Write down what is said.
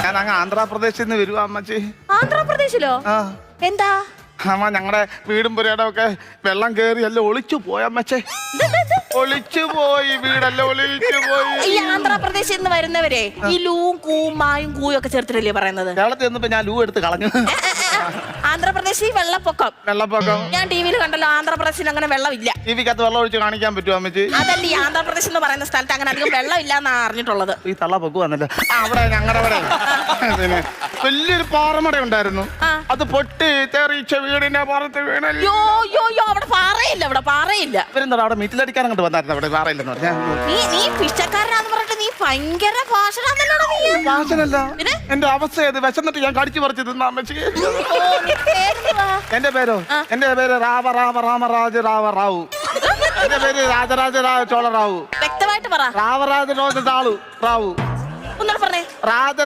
ഞാൻ അങ്ങ് ആന്ധ്രാപ്രദേശിൽ നിന്ന് വരുവാ അമ്മച്ചി. ആന്ധ്രാപ്രദേശിലോ? എന്താ? അമ്മ ഞങ്ങളുടെ വീടും പുരയുടെ ഒക്കെ വെള്ളം കേറി എല്ലാം ഒളിച്ചു പോയി അമ്മച്ചേ. ഒളിച്ചു പോയി, വീടെല്ലാം ഒളിച്ചു പോയി. ഈ ആന്ധ്രാപ്രദേശിൽ നിന്ന് വരുന്നവരെ ഈ ലൂവും കൂവും മായും കൂയും ഒക്കെ ചേർത്തിട്ടല്ലേ പറയുന്നത്? കേരളത്തിൽ നിന്നിപ്പോ ഞാൻ ലൂ എടുത്ത് കളഞ്ഞു. ആന്ധ്രാപ്രദേശിൽ വെള്ളപ്പൊക്കം. ഞാൻ ടിവിയിൽ കണ്ടല്ലോ, ആന്ധ്രാപ്രദേശിൽ അങ്ങനെ വെള്ളമില്ല. ടിവിക്കകത്ത് വെള്ളം ഒഴിച്ച് കാണിക്കാൻ പറ്റുമോ അമ്മച്ചി? അതല്ല, ഈ ആന്ധ്രാപ്രദേശ് എന്ന് പറയുന്ന സ്ഥലത്ത് അങ്ങനെ അധികം വെള്ളം ഇല്ലാന്നാ അറിഞ്ഞിട്ടുള്ളത്. ഈ തള്ള പൊക്കുവാന്നല്ലോ. അവിടെ ഞങ്ങളുടെ അവിടെ പിന്നെ വലിയൊരു പാറമട ഉണ്ടായിരുന്നു. അത് പൊട്ടി തെറിച്ച വീടിന്റെ പുറത്ത് വീണല്ലോ. അവിടെ പാറയില്ല, അവിടെ പാറയില്ല. ഇവരെന്താ അവിടെ മീറ്റിലടിക്കാൻ അങ്ങോട്ട് വന്നായിരുന്നു. അവിടെ പാറയില്ലെന്ന് പറഞ്ഞാൽ നീ പിച്ചക്കാരനാന്ന് പറഞ്ഞിട്ട് നീ ഭയങ്കര ഭാഷണാന്നല്ലോടാ നീ. ഭാഷനല്ല, എന്റെ അവസ്ഥ ഏത് വിശന്നിട്ട് ഞാൻ കടിച്ചു പറിച്ചു തിന്നാ അമ്മച്ചി. എന്റെ പേരോ? എന്റെ പേര് രാമ രാമ രാമരാജ രാവ റാവു. എന്റെ പേര് രാജരാജ ചോള റാവു. വ്യക്തമായിട്ട് പറ. രാവരാജ റാവു. ഒന്നുകൂടെ പറഞ്ഞേ. രാജ